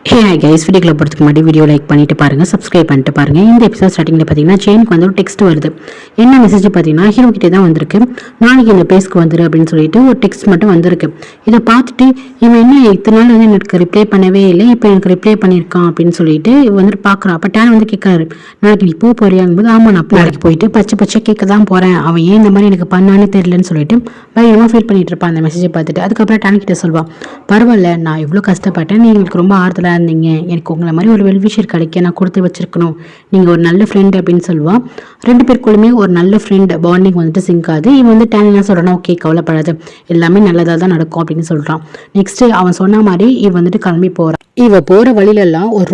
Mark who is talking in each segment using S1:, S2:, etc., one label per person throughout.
S1: Hey hi guys, வீடியோக்குள்ள போகிறதுக்கு முன்னாடி வீடியோ லைக் பண்ணிட்டு பாருங்க, சப்ஸ்கிரைப் பண்ணிட்டு பாருங்க. இந்த எபிசோட் ஸ்டார்டிங்ல பார்த்தீங்கன்னா ஜெயினுக்கு வந்து ஒரு டெக்ஸ்ட் வருது. என்ன மெசேஜ் பார்த்தீங்கன்னா ஹீரோ கிட்டே தான் வந்திருக்கு. நாளைக்கு இந்த பிளேஸ்க்கு வந்துரு அப்படின்னு சொல்லிட்டு ஒரு டெக்ஸ்ட் மட்டும் வந்திருக்கு. இதை பார்த்துட்டு இவன் என்ன இத்தனை நாள் வந்து எனக்கு ரிப்ளை பண்ணவே இல்லை, இப்போ எனக்கு ரிப்ளை பண்ணியிருக்கான் அப்படின்னு சொல்லிட்டு வந்துட்டு பார்க்குறான். அப்போ டேன் வந்து கேட்குறாரு, நாளைக்கு நீ போறியாங்கும்போது ஆமா நான் நாளைக்கு போயிட்டு பச்சை பச்சை கேட்க தான் போறேன், அவன் ஏன் இந்த மாதிரி எனக்கு பண்ணான்னு தெரியலன்னு சொல்லிட்டு பயங்கரமாக ஃபீல் பண்ணிட்டு இருப்பான் அந்த மெசேஜை பார்த்துட்டு. அதுக்கப்புறம் டேன் கிட்ட சொல்வான், பரவாயில்ல நான் இவ்வளோ கஷ்டப்பட்டேன், நீ எங்களுக்கு ரொம்ப ஆறுதலாக இருந்தீங்க, எனக்கு உங்களை மாதிரி ஒரு வெல்விஷர் கிடைக்க நான் கொடுத்து வச்சிருக்கணும், நீங்கள் ஒரு நல்ல ஃப்ரெண்ட் அப்படின்னு சொல்லுவான். ரெண்டு பேருக்குள்ளுமே ஒரு நல்ல ஃப்ரெண்ட் பாண்டிங் வந்துட்டு சிங்காது. இவன் வந்து டேன் என்ன சொல்கிறான்னா, ஓகே கவலைப்படாது, எல்லாமே நல்லதாக தான் நடக்கும் அப்படின்னு சொல்கிறான். நெக்ஸ்ட் அவன் சொன்ன மாதிரி இவன் வந்துட்டு கிளம்பி போகிறான். இவ போகிற வழியிலலாம் ஒரு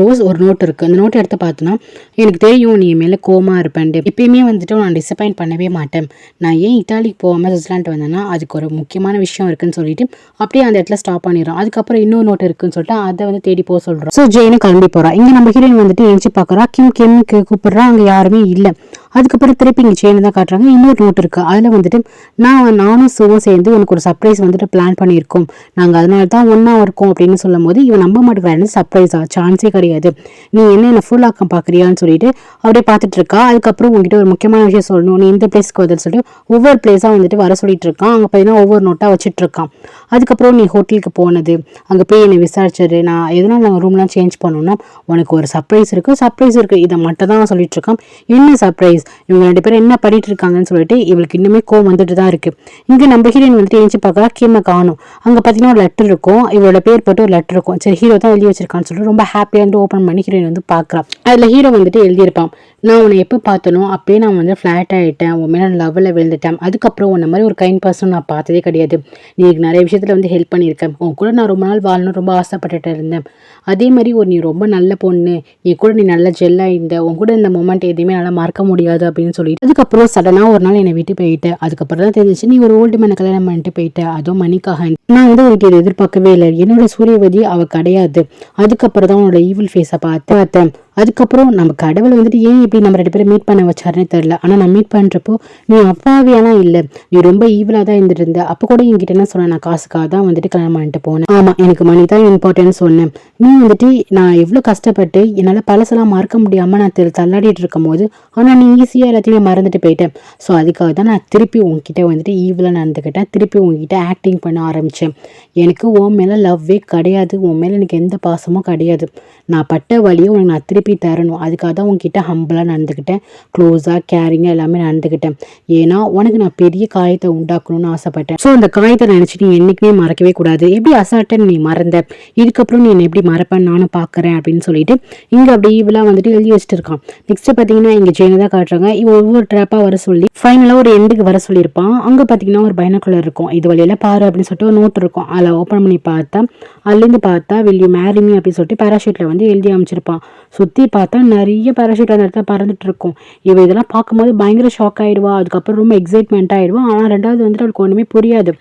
S1: நோட் இருக்குது. அந்த நோட் எடுத்து பார்த்தோன்னா, எனக்கு தெரியும் நீ மேலே கோமா இருப்பேன், எப்பயுமே வந்துட்டு நான் டிசப்பாயிண்ட் பண்ணவே மாட்டேன், நான் ஏன் இட்டாலிக்கு போகாமல் சுவிட்சர்லாண்ட் வந்தேன்னா அதுக்கு ஒரு முக்கியமான விஷயம் இருக்குன்னு சொல்லிட்டு அப்படியே அந்த இடத்துல ஸ்டாப் பண்ணிடுறோம். அதுக்கப்புறம் இன்னொரு நோட் இருக்குன்னு சொல்லிட்டு அதை வந்து தேடி போக சொல்கிறோம். ஸோ ஜெயினு கிளம்பி போகிறா. இங்கே நம்ம ஹீரோயின் வந்துட்டு எழுச்சி பார்க்குறா, கிம் கூப்பிடுறா, அங்கே யாருமே இல்லை. அதுக்கப்புறம் திருப்பி இங்கே செயினை தான் காட்டுறாங்க. இன்னொரு நோட் இருக்குது. அதில் வந்துட்டு நானும் சுவும் சேர்ந்து உனக்கு ஒரு சர்ப்ரைஸ் வந்துட்டு பிளான் பண்ணியிருக்கோம், நாங்கள் அதனால தான் ஒன்றா இருக்கோம் அப்படின்னு சொல்லும் போது இவன் நம்ப மாட்டேங்கிறான்னு, சர்ப்ரைஸா, சான்ஸே கிடையாது, நீ என்ன ஃபுல் ஆக்கம் பார்க்குறியான்னு சொல்லிட்டு அப்படியே பார்த்துட்டு இருக்கா. அதுக்கப்புறம் உங்ககிட்ட ஒரு முக்கியமான விஷயம் சொல்லணும், நீ இந்த பிளேஸ்க்கு வருதுன்னு சொல்லிட்டு ஒவ்வொரு பிளேஸாக வந்துட்டு வர சொல்லிட்டு இருக்கான். அங்கே பார்த்தீங்கன்னா ஒவ்வொரு நோட்டாக வச்சுட்டு இருக்கான். அதுக்கப்புறம் நீ ஹோட்டலுக்கு போனது, அங்கே போய் என்னை விசாரிச்சது, நான் எதனால் நாங்கள் ரூம்லாம் சேஞ்ச் பண்ணோம்னா உனக்கு ஒரு சர்ப்ரைஸ் இருக்குது, இதை மட்டும் தான் சொல்லிட்டு இருக்கான். என்ன சர்ப்ரைஸ், இவங்க ரெண்டு பேரும் என்ன பண்ணிட்டு இருக்காங்கன்னு சொல்லிட்டு இவளுக்கு இன்னுமே கோவம் வந்துட்டு தான் இருக்கு. இங்கே நம்ம ஹீரோயின் வந்துட்டு எழுச்சி பார்க்கறா, கிம்மை காணும். அங்கே பார்த்தீங்கன்னா ஒரு லெட்டர் இருக்கும், இவளோட பேர் போட்டு ஒரு லெட்டர் இருக்கும். சரி ஹீரோ தான் எழுதி வச்சிருக்கான்னு சொல்லிட்டு ரொம்ப ஹாப்பியாக வந்து ஓப்பன் பண்ணி ஹீரோயின் வந்து பார்க்குறான். அதில் ஹீரோ வந்துட்டு எழுதியிருப்பான், நான் உன்னை எப்போ பார்த்தனோ அப்பயே நான் வந்து ஃப்ளாட் ஆகிட்டேன், உன் மேலே லவ்வில் விழுந்துட்டேன், அதுக்கப்புறம் உன்ன மாதிரி ஒரு கைண்ட் பர்சன் நான் பார்த்ததே கிடையாது, நீ நிறைய விஷயத்தில் வந்து ஹெல்ப் பண்ணியிருக்கேன், உன் கூட நான் ரொம்ப நாள் வாழணும் ரொம்ப ஆசைப்பட்டுட்டு இருந்தேன், அதே மாதிரி நீ ரொம்ப நல்ல பொண்ணு, என் கூட நீ நல்ல ஜெல்லாக இருந்த, உன் கூட இந்த மொமெண்ட் எதுவுமே நல்லா மறக்க முடியாது அப்படின்னு சொல்லிட்டு அதுக்கப்புறம் சடனாக ஒரு நாள் என்னை விட்டு போயிட்டேன். அதுக்கப்புறம் தான் தெரிஞ்சிச்சு நீ ஒரு ஓல்டு மேனை கல்யாணம் பண்ணிட்டு போயிட்ட, அதுவும் மணிக்காக. நான் வந்து உனக்கு இதை எதிர்பார்க்கவே இல்லை, என்னோட சூரியவதி அவள் கிடையாது, அதுக்கப்புறம் தான் உன்னோட ஈவில் ஃபேஸை பார்த்தேன். அதுக்கப்புறம் நம்ம கடவுளை வந்துட்டு ஏன் இப்படி நம்ம ரெண்டு பேரும் மீட் பண்ண வச்சாருன்னே தெரியல. ஆனால் நான் மீட் பண்ணுறப்போ நீ அப்பாவியாலாம் இல்லை, நீ ரொம்ப ஈவலாக தான் இருந்துட்டு இருந்த. அப்போ கூட என்கிட்ட என்ன சொன்னேன், நான் காசுக்காக தான் வந்துட்டு கல்யாணம் பண்ணிட்டு போனேன், ஆமாம் எனக்கு மணி தான் இம்பார்ட்டன்ட் சொன்னேன். நீ வந்துட்டு நான் எவ்வளோ கஷ்டப்பட்டு என்னால் பழசெல்லாம் மறக்க முடியாமல் நான் தள்ளாடிட்டு இருக்கும் போது ஆனால் நீ ஈஸியாக எல்லாத்தையுமே மறந்துட்டு போயிட்டேன். ஸோ அதுக்காக தான் நான் திருப்பி உங்ககிட்ட வந்துட்டு ஈவலாக நடந்துக்கிட்டேன், திருப்பி உங்ககிட்ட ஆக்டிங் பண்ண ஆரம்பித்தேன். எனக்கு உன் மேலே லவ்வே கிடையாது, உன் மேலே எனக்கு எந்த பாசமும் கிடையாது, நான் பட்ட வழியை உனக்கு நான் திருப்பி தரணும், அதுக்காக தான் உங்ககிட்ட ஹம்பிளாக நடந்துக்கிட்டேன், க்ளோஸாக கேரிங்காக எல்லாமே நடந்துக்கிட்டேன். ஏன்னா உனக்கு நான் பெரிய காயத்தை உண்டாக்கணும்னு ஆசைப்பட்டேன். ஸோ அந்த காயத்தை நினச்சிட்டு நீ என்றைக்குமே மறக்கவே கூடாது, எப்படி அசால்ட்டாக நீ மறந்த, இதுக்கப்புறம் நீ என்னை எப்படி மறப்பேன்னு நானும் பார்க்குறேன் அப்படின்னு சொல்லிட்டு இங்கே அப்படி இவெல்லாம் வந்துட்டு எழுதி வச்சுட்டு இருக்கான். நெக்ஸ்ட் பார்த்தீங்கன்னா இங்கே ஜெயினை தான் காட்டுறாங்க. இவன் ஒவ்வொரு ட்ராப்பாக வர சொல்லி ஃபைனலாக ஒரு எண்டுக்கு வர சொல்லியிருப்பான். அங்கே பார்த்தீங்கன்னா ஒரு பைனாகுலர் இருக்கும், இது வழியில் பாரு அப்படின்னு சொல்லிட்டு ஒரு நோட் இருக்கும். அதில் ஓப்பன் பண்ணி பார்த்தா அதுலேருந்து பார்த்தா will you marry me அப்படின்னு சொல்லிட்டு பேராஷூட்டில் வந்து எழுதி அமைச்சிருப்பான். சுற்றி பார்த்தா நிறைய பேராஷூட் அந்த இடத்துல பறந்துட்டு இருக்கும். இவன் இதெல்லாம் பார்க்கும்போது பயங்கர ஷாக் ஆகிடுவா. அதுக்கப்புறம் ரொம்ப எக்ஸைட்மெண்ட் ஆகிடுவான். ஆனால் ரெண்டாவது வந்துட்டு அவளுக்கு ஒன்றுமே புரியாது.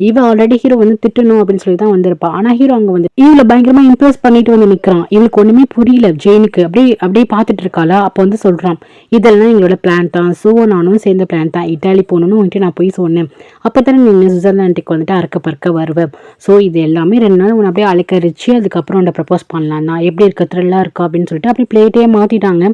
S1: இவன் ஆல்ரெடி ஹீரோ வந்து திட்டணும் அப்படின்னு சொல்லி தான் வந்திருப்பான். ஆனால் ஹீரோ அங்கே வந்து இவளை பயங்கரமாக இம்ப்ரெஸ் பண்ணிட்டு வந்து நிற்கிறான். இவளுக்கு ஒன்றுமே புரியல ஜெயினுக்கு. அப்படியே பார்த்துட்டு இருக்காளா. அப்போ வந்து சொல்கிறான், இதெல்லாம் எங்களோட பிளான் தான், ஸோ நானும் சேர்ந்த பிளான் தான், இட்டாலி போகணுன்னு வந்துட்டு நான் போய் சொன்னேன், அப்போ தானே நீங்கள் சுவிட்சர்லாண்டுக்கு வந்துட்டு அறக்க பறக்க வருவேன், ஸோ இது எல்லாமே 2 நாள் உன்னை அப்படியே அழைக்கரிச்சு அதுக்கப்புறம் உன்னை ப்ரப்போஸ் பண்ணலாம் தான், எப்படி இருக்க த்ரில்லாக இருக்கா அப்படின்னு சொல்லிட்டு அப்படி பிளேட்டே மாற்றிட்டாங்க.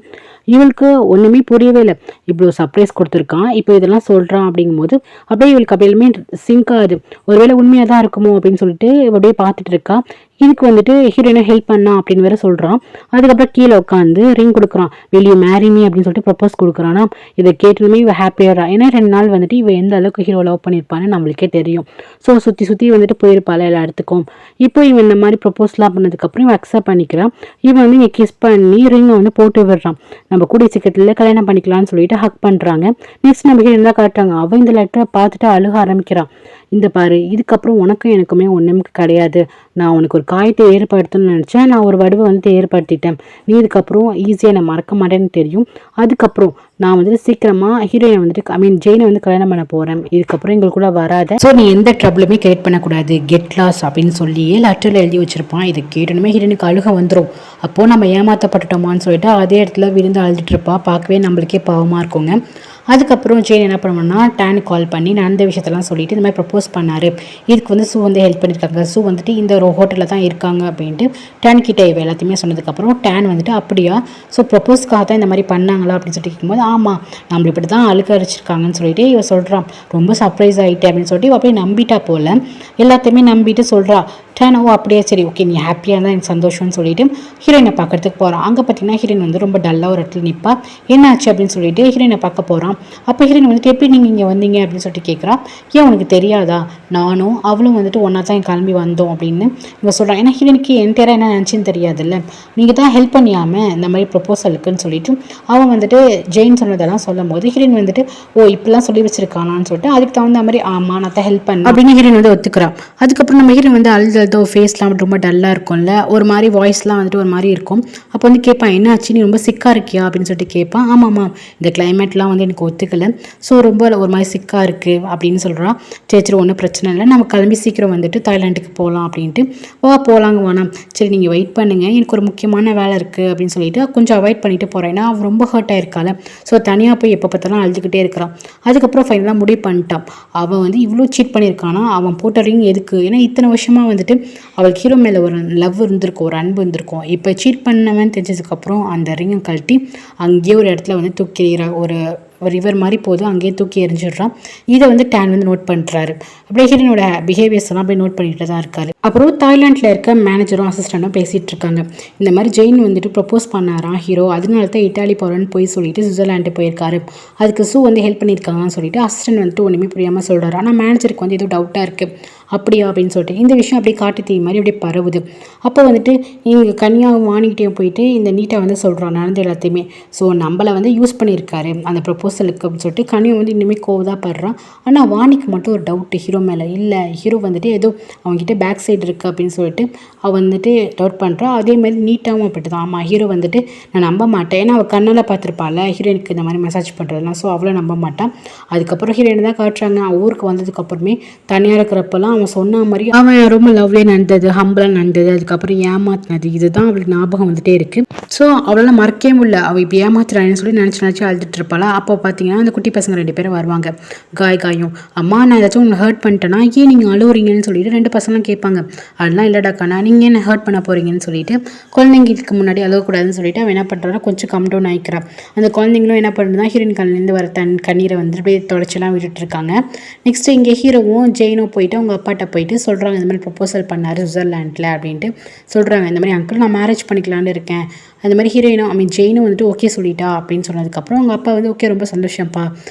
S1: இவளுக்கு ஒன்றுமே புரியவே இல்லை, இவ்வளோ சர்ப்ரைஸ் கொடுத்துருக்கான், இப்போ இதெல்லாம் சொல்கிறான் அப்படிங்கும்போது அப்படியே இவளுக்கு அப்படியே சிங்க் ஆகுது. ஒருவேளை உண்மையாக தான் இருக்குமோ அப்படின்னு சொல்லிட்டு அப்படியே பார்த்துட்டு இருக்கா. இதுக்கு வந்துட்டு ஹீரோயினை ஹெல்ப் பண்ணா அப்படின்னு வேற சொல்கிறான். அதுக்கப்புறம் கீழே உட்காந்து ரிங் கொடுக்குறான், will you marry me அப்படின்னு சொல்லிட்டு ப்ரப்போஸ் கொடுக்குறான்னா இதை கேட்டதுமே இவ ஹாப்பியாரா. ஏன்னா 2 நாள் வந்துட்டு இவ எந்த அளவுக்கு ஹீரோ லவ் பண்ணியிருப்பான்னு நம்மளுக்கே தெரியும். ஸோ சுற்றி வந்துட்டு போயிருப்பாள் எல்லா இடத்துக்கும். இப்போ இவன் இந்த மாதிரி ப்ரப்போஸ்லாம் பண்ணதுக்கப்புறம் இவன் அக்செப்ட் பண்ணிக்கிறான். இவன் வந்து இங்கே கிஸ் பண்ணி ரிங்கை வந்து போட்டு விடுறான். நம்ம கூடிய சீக்கிரத்தில் கல்யாணம் பண்ணிக்கலாம்னு சொல்லிட்டு ஹக் பண்ணுறாங்க. நெக்ஸ்ட் நம்ம ஹீரோ தான் காட்டுறாங்க. அவன் இந்த லெட்டரை பார்த்துட்டு அழுக ஆரம்பிக்கிறான். இந்த பாரு, இதுக்கப்புறம் உனக்கும் எனக்குமே ஒன்றும் கிடையாது, நான் உனக்கு ஒரு காயத்தை ஏற்படுத்தணும்னு நினச்சேன், நான் ஒரு வடுவை வந்துட்டு ஏற்படுத்திட்டேன், நீ இதுக்கப்புறம் ஈஸியாக என்னை மறக்க மாட்டேன்னு தெரியும், அதுக்கப்புறம் நான் வந்துட்டு சீக்கிரமாக ஹீரோயினை வந்துட்டு ஜெயினை வந்து கல்யாணம் பண்ண போகிறேன், இதுக்கப்புறம் எங்களுக்கு கூட வராத, ஸோ நீ எந்த ட்ரபிளுமே கிரியேட் பண்ணக்கூடாது, கெட் லாஸ் அப்படின்னு சொல்லியே லெட்டரில் எழுதி வச்சிருப்பான். இதை கேட்டணுமே ஹீரோனுக்கு அழுக வந்துடும். அப்போது நம்ம ஏமாற்றப்பட்டுட்டோமான்னு சொல்லிட்டு அதே இடத்துல விழுந்து அழுதுட்டு இருப்பா. பார்க்கவே நம்மளுக்கே பாவமாக இருக்குங்க. அதுக்கப்புறம் ஜெயின் என்ன பண்ணுவோம்னா டேனுக்கு கால் பண்ணி நடந்த விஷயத்தெல்லாம் சொல்லிட்டு இந்த மாதிரி ப்ரப்போஸ் பண்ணார். இதுக்கு வந்து சூ வந்து ஹெல்ப் பண்ணியிருக்காங்க. சூ வந்துட்டு இந்த ஒரு ஹோட்டலில் தான் இருக்காங்க அப்படின்ட்டு டேன் கிட்டே இவ எல்லாத்தையுமே சொன்னதுக்கப்புறம் டேன் வந்துட்டு அப்படியா ஸோ ப்ரப்போஸ்க்காக தான் இந்த மாதிரி பண்ணாங்களா அப்படின்னு சொல்லிட்டு கேட்கும்போது ஆமாம் நம்மளை இப்படி தான் அழுக்கரிச்சிருக்காங்கன்னு சொல்லிட்டு இவ சொல்கிறான். ரொம்ப சர்ப்ரைஸ் ஆகிட்டே அப்படின்னு சொல்லிட்டு அப்படியே நம்பிட்டா போல் எல்லாத்தையுமே நம்பிட்டு சொல்கிறா. டேனோ அப்படியே சரி ஓகே நீ ஹாப்பியாக இருந்தால் எனக்கு சந்தோஷம்னு சொல்லிட்டு ஹீரோயினை பார்க்கறதுக்கு போகிறான். அங்கே பார்த்தீங்கன்னா ஹீரோயின் வந்து ரொம்ப டல்லாக ஒரு இடத்துல நிற்பா. என்னாச்சு அப்படின்னு சொல்லிட்டு ஹீரோயினை பார்க்க போகிறான். அப்போ ஹீரோயின் வந்துட்டு எப்படி நீங்கள் இங்கே வந்தீங்க அப்படின்னு சொல்லிட்டு கேட்குறா. ஏன் உனக்கு தெரியாதா நானும் அவளும் வந்துட்டு ஒன்றா தான் கிளம்பி வந்தோம் அப்படின்னு இவங்க சொல்கிறான். ஏன்னா ஹீரோனுக்கு என்டையராக என்ன நினச்சின்னு தெரியாதுல்ல, நீங்கள் தான் ஹெல்ப் பண்ணியாமல் இந்த மாதிரி ப்ரொப்போசலுக்குன்னு சொல்லிட்டு அவன் வந்துட்டு ஜெயின் சொன்னதெல்லாம் சொல்லும் போது ஹீரோயின் வந்துட்டு ஓ இப்படிலாம் சொல்லி வச்சிருக்கானான்னு சொல்லிட்டு அதுக்கு தகுந்த மாதிரி ஆமாம் நான் தான் ஹெல்ப் பண்ணேன் அப்படின்னு ஹீரோயின் வந்து ஒத்துக்கிறான். அதுக்கப்புறம் நம்ம ஹீரோயின் வந்து அழுதோ ஃபேஸ்லாம் ரொம்ப டல்லாக இருக்கும்ல, ஒரு மாதிரி வாய்ஸ்லாம் வந்துட்டு ஒரு மாதிரி இருக்கும். அப்போ வந்து கேட்பான் என்ன ஆச்சு நீ ரொம்ப சிக்காக இருக்கியா அப்படின்னு சொல்லிட்டு கேட்பான். ஆமாம்மா இந்த கிளைமேட்லாம் வந்து எனக்கு ஒத்துக்கலை ஸோ ரொம்ப ஒரு மாதிரி சிக்காக இருக்குது அப்படின்னு சொல்கிறான். சரி ஒன்றும் பிரச்சனை இல்லை நம்ம கிளம்பி சீக்கிரம் வந்துட்டு தாய்லாண்டுக்கு போகலாம் அப்படின்ட்டு போகலாங்க வேணாம் சரி நீங்கள் வெயிட் பண்ணுங்கள் எனக்கு ஒரு முக்கியமான வேலை இருக்குது அப்படின்னு சொல்லிட்டு கொஞ்சம் அவாய்ட் பண்ணிட்டு போகிறேன். ஏன்னா அவன் ரொம்ப ஹர்ட் ஆயிருக்காள். ஸோ தனியாக போய் எப்போ பார்த்தாலும் அழுதுகிட்டே இருக்கிறான். அதுக்கப்புறம் ஃபைனலாக முடிவு பண்ணிட்டான் அவன் வந்து இவ்வளோ சீட் பண்ணியிருக்கானா அவன் போட்ட ரிங் எதுக்கு, ஏன்னா இத்தனை வருஷமாக வந்துட்டு அவளுக்கு ஹீரோ மேலே ஒரு லவ் இருந்திருக்கும் ஒரு அன்பு இருந்திருக்கும். இப்போ சீட் பண்ணவன் தெரிஞ்சதுக்கப்புறம் அந்த ரிங்கை கழட்டி அங்கேயே ஒரு இடத்துல வந்து தூக்கிறா ஒரு ரிவர் மாதிரி போதும் அங்கேயே தூக்கி எரிஞ்சிடுறான். இதை வந்து டேன் வந்து நோட் பண்ணுறாரு. அப்படியே ஹீரோனோட பிஹேவியர்ஸ் எல்லாம் அப்படியே நோட் பண்ணிட்டு தான் இருக்காரு. அப்புறம் தாய்லாண்டில் இருக்க மேனேஜரும் அசிஸ்டண்ட்டும் பேசிகிட்டு இருக்காங்க. இந்த மாதிரி ஜெயின் வந்துட்டு ப்ரப்போஸ் பண்ணாராம் ஹீரோ, அதனால தான் இட்டாலி போகிறேன்னு போய் சொல்லிட்டு சுவிட்சர்லாண்டு போயிருக்காரு. அதுக்கு சூ வந்து ஹெல்ப் பண்ணியிருக்காங்கன்னு சொல்லிட்டு அசிஸ்டன்ட் வந்துட்டு ஒன்றுமே புரியாமல் சொல்கிறாரு. ஆனால் மேனேஜருக்கு வந்து ஏதோ டவுட்டாக இருக்குது அப்படியா அப்படின்னு சொல்லிட்டு இந்த விஷயம் அப்படியே காட்டு தீ மாதிரி அப்படியே பரவுது. அப்போ வந்துட்டு இங்கே கன்னியாவும் வாணிக்கிட்டேயும் போயிட்டு இந்த நீட்டாக வந்து சொல்கிறான் நடந்த எல்லாத்தையுமே. ஸோ நம்மளை வந்து யூஸ் பண்ணியிருக்காரு அந்த ப்ரொப்போசலுக்கு அப்படின்னு சொல்லிட்டு கன்னியா வந்து இன்னுமே கோவதாகப்படுறான். ஆனால் வாணிக்கு மட்டும் ஒரு டவுட்டு ஹீரோ மேலே. இல்லை ஹீரோ வந்துட்டு ஏதோ அவங்ககிட்ட பேக் சைடு இருக்குது அப்படின்னு சொல்லிட்டு அவள் வந்துட்டு டவுட் பண்ணுறான். அதே மாதிரி நீட்டாகவும் அப்படி தான். ஆமாம் ஹீரோ வந்துட்டு நான் நம்ப மாட்டேன், ஏன்னா அவள் கண்ணால் பார்த்துருப்பாள் ஹீரோயினுக்கு இந்த மாதிரி மெசேஜ் பண்ணுறதுலாம். ஸோ அவளை நம்ப மாட்டான். அதுக்கப்புறம் ஹீரோயின் தான் காட்டுறாங்க. ஊருக்கு வந்ததுக்கப்புறமே தனியாக இருக்கிறப்பெல்லாம் அவன் சொன்ன மாதிரி அவன் ரொம்ப லவ்லேயே நடந்தது ஹம்பிளாக நடந்தது அதுக்கப்புறம் ஏமாத்தினது இதுதான் அவளுக்கு ஞாபகம் வந்துட்டே இருக்குது. ஸோ அவளால் மறக்கவே முடியல. அவள் இப்போ ஏமாத்துறான்னு சொல்லி நினச்சி அழுதுட்டு இருப்பாளா. அப்போ பார்த்தீங்கன்னா அந்த குட்டி பசங்க 2 பேரும் வருவாங்க. காயும் அம்மா நான் ஏதாச்சும் உங்களை ஹர்ட் பண்ணிட்டேன்னா ஏன் நீங்கள் அழுவுறீங்கன்னு சொல்லிட்டு 2 பசங்களும் கேட்பாங்க. அதெல்லாம் இல்லைடாக்கண்ணா நீங்கள் என்ன ஹர்ட் பண்ண போகிறீங்கன்னு சொல்லிட்டு குழந்தைங்களுக்கு முன்னாடி அழுவக்கூடாதுன்னு சொல்லிட்டு அவன் என்ன பண்ணுறான்னா கொஞ்சம் கம் டவுன் ஆகிக்கிறான். அந்த குழந்தைங்களும் என்ன பண்ணுறதுனா ஹீரோயின் கண்ணிலேருந்து வர கண்ணீரை வந்து அப்படியே தொடச்செல்லாம் விட்டுட்டு இருக்காங்க. நெக்ஸ்ட்டு இங்கே ஹீரோவும் ஜெயினும் போயிட்டு அவங்க அப்பாட்ட போயிட்டு சொல்கிறாங்க இந்த மாதிரி ப்ரொப்போசல் பண்ணார் சுவிட்சர்லாண்டில் அப்படின்ட்டு சொல்கிறாங்க. இந்த மாதிரி அங்கிள் நான் மேரேஜ் பண்ணிக்கலான்னு இருக்கேன். அந்த மாதிரி ஹீரோயினும் ஜெயினும் வந்துட்டு ஓகே சொல்லிட்டா அப்படின்னு சொன்னதுக்கப்புறம் அவங்க அப்பா வந்து ஓகே ரொம்ப சந்தோஷம்ப்பா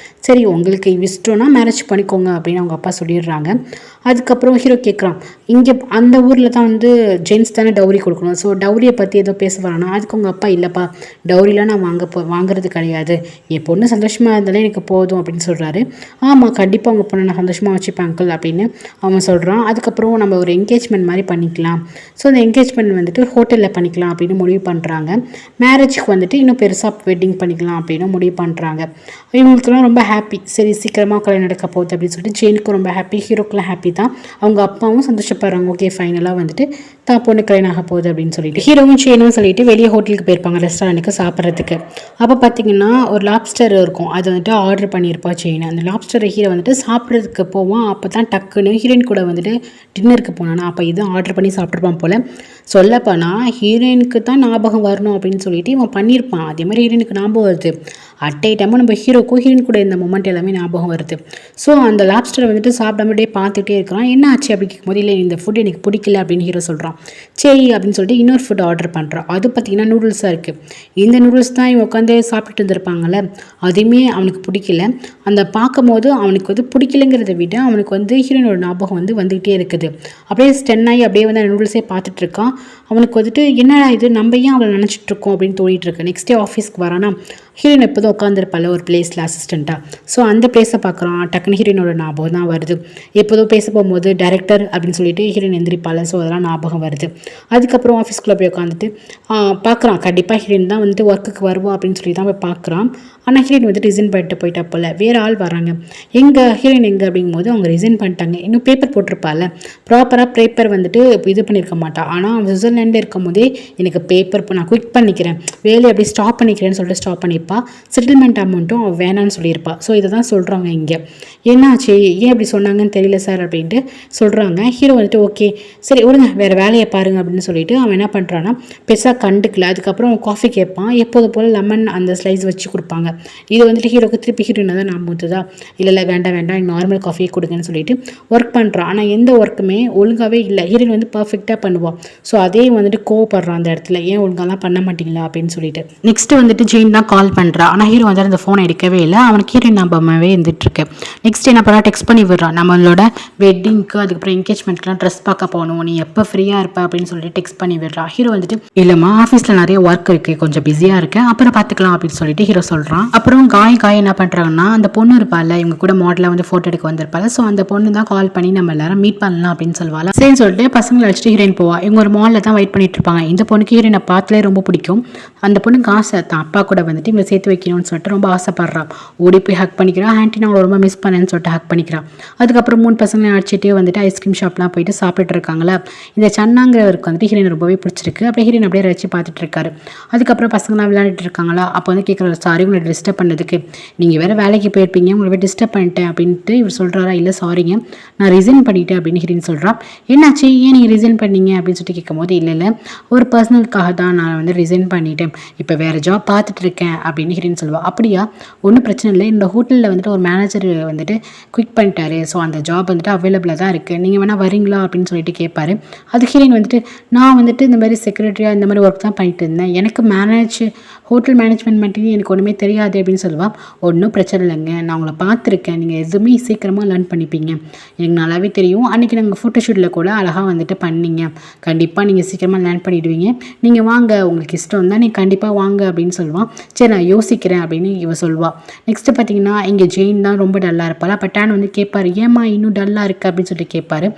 S1: சரி உங்களுக்கு இஷ்டம்னா மேரேஜ் பண்ணிக்கோங்க அப்படின்னு அவங்க அப்பா சொல்லிடுறாங்க. அதுக்கப்புறம் ஹீரோ கேட்குறான் இங்கே அந்த ஊரில் தான் வந்து ஜென்ஸ் தானே டவுரி கொடுக்கணும். ஸோ டவுரியை பற்றி ஏதோ பேச வரானா. அதுக்கு உங்கள் அப்பா இல்லைப்பா டவுரிலாம் நான் வாங்குறது கிடையாது, என் பொண்ணு சந்தோஷமாக இருந்தாலே எனக்கு போதும் அப்படின்னு சொல்கிறாரு. ஆமாம் கண்டிப்பாக உங்கள் பொண்ணை நான் சந்தோஷமாக வச்சுப்பேன் அங்கிள் அப்படின்னு அவன் சொல்கிறான். அதுக்கப்புறம் நம்ம ஒரு என்கேஜ்மெண்ட் மாதிரி பண்ணிக்கலாம். ஸோ அந்த என்கேஜ்மெண்ட் வந்துட்டு ஹோட்டலில் பண்ணிக்கலாம் அப்படின்னு முடிவு பண்ணுறாங்க. மேரேஜுக்கு வந்துட்டு இன்னும் பெருசாக வெட்டிங் பண்ணிக்கலாம் அப்படின்னு முடிவு பண்ணுறாங்க. இவங்களுக்குலாம் ரொம்ப ஹாப்பி. சரி சீக்கிரமாக கல்யாணம் நடக்க போகுது அப்படின்னு சொல்லிட்டு ஜெயினுக்கும் ரொம்ப ஹாப்பி ஹீரோக்கெலாம் ஹாப்பி தான். அவங்க அப்பாவும் சந்தோஷப்படுறாங்க. ஓகே ஃபைனலாக வந்துட்டு தான் பொண்ணு கல்யாணம் ஆக போகுது அப்படின்னு சொல்லிட்டு ஹீரோவும் ஜெயினும் சொல்லிட்டு வெளியே ஹோட்டலுக்கு போயிருப்பாங்க ரெஸ்டாரண்ட்டுக்கு சாப்பிட்றதுக்கு. அப்போ பார்த்தீங்கன்னா ஒரு லாப்ஸ்டர் இருக்கும் அது வந்துட்டு ஆர்டர் பண்ணியிருப்பா ஜெயின். அந்த லாப்ஸ்டரை ஹீரோ வந்துட்டு சாப்பிட்றதுக்கு போவான். அப்போ தான் டக்குன்னு ஹீரோயின் கூட வந்துட்டு டின்னருக்கு போனானா அப்போ இதுவும் ஆர்டர் பண்ணி சாப்பிட்ருப்பான் போல். சொல்லப்போனா ஹீரோயினுக்கு தான் ஞாபகம் வரணும் அப்படின்னு சொல்லிட்டு இவன் பண்ணியிருப்பான். அதே மாதிரி ஹீரோயினுக்கு ஞாபகம் வருது. அட் ஏ டைமாக நம்ம ஹீரோக்கும் ஹீரோயின் கூட இந்த மொமெண்ட் எல்லாமே ஞாபகம் வருது. ஸோ அந்த லாப்ஸ்டரை வந்துட்டு சாப்பிடாம அப்படியே பார்த்துட்டே இருக்கிறான். என்ன ஆச்சு அப்படி கேட்கும்போது இல்லை இந்த ஃபுட் எனக்கு பிடிக்கல அப்படின்னு ஹீரோ சொல்கிறான். சரி அப்படின்னு சொல்லிட்டு இன்னொரு ஃபுட் ஆர்டர் பண்ணுறான். அது பார்த்திங்கன்னா நூடுல்ஸாக இருக்குது. இந்த நூடுல்ஸ் தான் இவன் உட்காந்து சாப்பிட்டுட்டு இருந்திருப்பாங்கள்ல அதுவுமே அவனுக்கு பிடிக்கல. அந்த பார்க்கும் போது அவனுக்கு வந்து பிடிக்கலங்கிறத விட அவனுக்கு வந்து ஹீரோனோட ஞாபகம் வந்து வந்துகிட்டே இருக்குது. அப்படியே ஸ்டென் ஆகி அப்படியே வந்து அந்த நூடுல்ஸே பார்த்துட்டு இருக்கான். அவனுக்கு வந்துட்டு என்னடா இது நம்ம ஏன் அவளை நினச்சிட்டு இருக்கோம் அப்படின்னு தோணிட்டு இருக்கு. நெக்ஸ்ட் டே ஆஃபீஸ்க்கு வரானா ஹீரோயின் எப்போதும் உட்காந்துருப்பாள் ஒரு பிளேஸில் அசிஸ்டண்ட்டாக. ஸோ அந்த பிளேஸை பார்க்குறான். டக்குன்னு ஹீரோயினோட ஞாபகம் தான் வருது. எப்போதும் பேச போகும்போது டைரக்டர் அப்படின்னு சொல்லிட்டு ஹீரோயின் எந்திரிப்பாள். ஸோ அதெல்லாம் ஞாபகம் வருது. அதுக்கப்புறம் ஆஃபீஸ்க்குள்ளே போய் உட்காந்துட்டு பார்க்குறான். கண்டிப்பாக ஹீரோயின் தான் வந்து ஒர்க்குக்கு வருவோம் அப்படின்னு சொல்லி தான் போய் பார்க்குறான். ஆனால் ஹீரோயின் வந்து ரிசைன் பண்ணிட்டு போயிட்டா போல். வேறு ஆள் வராங்க. ஹீரோயின் எங்கே அப்படிங்கும்போது அவங்க ரிசைன் பண்ணிட்டாங்க. இன்னும் பேப்பர் போட்டிருப்பாள். ப்ராப்பராக பேப்பர் வந்துட்டு இது பண்ணியிருக்க மாட்டாள். ஆனால் அவன் சுவிட்சர்லாண்டில் இருக்கும் போதே எனக்கு பேப்பர் நான் குவிக் பண்ணிக்கிறேன் வேலையை அப்படி ஸ்டாப் பண்ணிக்கிறேன்னு சொல்லிட்டு ஸ்டாப் பண்ணியிருப்பா. ஸோ செட்டில்மெண்ட் அமௌண்ட்டும் அவள் வேணான்னு சொல்லியிருப்பா. ஸோ இதை தான் சொல்கிறாங்க இங்கே. என்னாச்சு, ஏன் இப்படி சொன்னாங்கன்னு தெரியல சார் அப்படின்ட்டு சொல்கிறாங்க. ஹீரோ வந்துட்டு ஓகே சரி விடுங்க, வேறு வேலையை பாருங்க அப்படின்னு சொல்லிட்டு அவன் என்ன பண்ணுறான்னா பெருசாக கண்டுக்கல. அதுக்கப்புறம் காஃபி கேட்பான். எப்போது போல் லெமன் அந்த ஸ்லைஸ் வச்சு கொடுப்பாங்க. இது வந்துட்டு ஹீரோக்கு திருப்பி ஹீரோயினை தான் நான் ஊற்றுதா, இல்லை வேண்டாம் எனக்கு நார்மல் காஃபியே கொடுங்கன்னு சொல்லிட்டு ஒர்க் பண்ணுறான். ஆனால் எந்த ஒர்க்குமே ஒழுங்காகவே இல்லை. ஹீரோயின் வந்து பர்ஃபெக்டாக பண்ணுவான். ஸோ அதே வந்துட்டு கோவப்படுறான் அந்த இடத்துல, ஏன் ஒழுங்காலாம் பண்ண மாட்டீங்களா அப்படின்னு சொல்லிட்டு. நெக்ஸ்ட் வந்துட்டு ஜெயின் தான் கால் பண்ணுறா. ஆனால் ஹீரோ வந்து அந்த ஃபோனை எடுக்கவே இல்லை. அவனுக்கு ஹீரோயின் நம்பமாகவே இருந்துட்டு இருக்கு. நெக்ஸ்ட் என்ன பண்ணா டெக்ஸ்ட் பண்ணி விடுறான், நம்மளோட வெட்டிங்க்கு அதுக்கப்புறம் என்கேஜ்மெண்ட்க்குலாம் ட்ரெஸ் பார்க்க போகணும், நீ எப்போ ஃப்ரீயாக இருப்ப அப்படின்னு சொல்லிட்டு டெக்ஸ்ட் பண்ணி விடுறான். ஹீரோ வந்துட்டு இல்லைம்மா ஆஃபீஸில் நிறைய ஒர்க் இருக்குது, கொஞ்சம் பிஸியாக இருக்கேன், அப்புறம் பார்த்துக்கலாம் அப்படின்னு சொல்லிட்டு ஹீரோ சொல்கிறான். அப்புறம் காய் என்ன பண்ணுறாங்கன்னா அந்த பொண்ணு இருப்பாள் இவங்க கூட மாடலாக வந்து ஃபோட்டோ எடுக்க வந்திருப்பாள். ஸோ அந்த பொண்ணு தான் கால் பண்ணி நம்ம எல்லாரும் மீட் பண்ணலாம் அப்படின்னு சொல்லுவாள். சரின்னு சொல்லிட்டு பசங்களை வச்சுட்டு ஹீரோயின் போவா. இவங்க ஒரு மாலில் தான் வெயிட் பண்ணிட்டு இருப்பாங்க. இந்த பொண்ணுக்கு ஹீரோயினை பார்த்தாலே ரொம்ப பிடிக்கும். அந்த பொண்ணுக்கு ஆசை தான் அப்பா கூட வந்துட்டு இவங்களை சேர்த்து வைக்கணும்னு சொல்லிட்டு ரொம்ப ஆசைப்படுறான். ஓடி போய் ஹக் பண்ணிக்கிறான். ஆன்ட்டி நான் ரொம்ப மிஸ் பண்ணேன்னு சொல்லிட்டு ஹக் பண்ணிக்கிறான். அதுக்கப்புறம் 3 பசங்களை அடிச்சுட்டே வந்துட்டு ஐஸ்கிரீம் ஷாப்லாம் போயிட்டு சாப்பிட்டு இருக்காங்களா. இந்த சன்னாங்கிறவருக்கு வந்துட்டு ஹீரோயின் ரொம்பவே பிடிச்சிருக்கு. அப்படியே ஹீரோயின் அப்படியே வச்சு பார்த்துட்டு இருக்காரு. அதுக்கப்புறம் பசங்களாம் விளையாடிட்டு இருக்காங்களா. அப்போ வந்து கேட்குறாரு, சாரி உங்களை டிஸ்டர்ப் பண்ணதுக்கு, நீங்கள் வேறு வேலைக்கு போயிருப்பீங்க, உங்களை போய் டிஸ்டர்ப் பண்ணிட்டேன் அப்படின்ட்டு இவர் சொல்கிறாரா. இல்லை சாரிங்க நான் ரிசைன் பண்ணிட்டேன் அப்படின்னு ஹீரோயின் சொல்கிறான். என்னாச்சு, ஏன் நீங்கள் ரிசைன் பண்ணீங்க அப்படின்னு சொல்லிட்டு கேட்கும்போது இல்லை ஒரு பர்சனலுக்காக தான் நான் வந்து ரிசைன் பண்ணிட்டேன், இப்போ வேறு ஜாப் பார்த்துட்டு இருக்கேன் அப்படின்னு ஹீரோயின் சொல்லுவாள். அப்படியா, ஒன்றும் பிரச்சனை இல்லை, இந்த ஹோட்டலில் வந்துட்டு ஒரு மேனேஜர் வந்துட்டு குவிக் பண்ணிட்டாரு, ஸோ அந்த ஜாப் வந்துட்டு அவைலபிளாக தான் இருக்குது, நீங்கள் வேணால் வரீங்களா அப்படின்னு சொல்லிட்டு கேட்பாரு. அது ஹீரோயின் வந்துட்டு நான் வந்துட்டு இந்த மாதிரி செக்ரட்டரியாக இந்த மாதிரி ஒர்க் தான் பண்ணிட்டு இருந்தேன், எனக்கு ஹோட்டல் மேனேஜ்மெண்ட் மட்டும் எனக்கு ஒன்றுமே தெரியாது அப்படின்னு சொல்லுவாள். ஒன்றும் பிரச்சனை இல்லைங்க, நான் உங்களை பார்த்துருக்கேன், நீங்கள் எதுவுமே சீக்கிரமாக லேர்ன் பண்ணிப்பீங்க, எனக்கு நல்லாவே தெரியும், அன்றைக்கி நாங்கள் ஃபோட்டோஷூட்டில் கூட அழகாக வந்துட்டு பண்ணீங்க, கண்டிப்பாக நீங்கள் சீக்கிரமாக லேர்ன் பண்ணிவிடுவீங்க, நீங்கள் வாங்க உங்களுக்கு இஷ்டம் தான், நீங்கள் கண்டிப்பாக வாங்க அப்படின்னு சொல்லுவான். சரி நான் யோசிக்கிறேன் அப்படின்னு இவ சொல்லுவாள். நெக்ஸ்ட்டு பார்த்தீங்கன்னா இங்கே ஜெயின் தான் ரொம்ப டல்லாக இருப்பாள். அப்போ டேன் வந்து கேட்பாரு, ஏமா இன்னும் டல்லாக இருக்குது அப்படின்னு சொல்லிட்டு கேட்பாரு.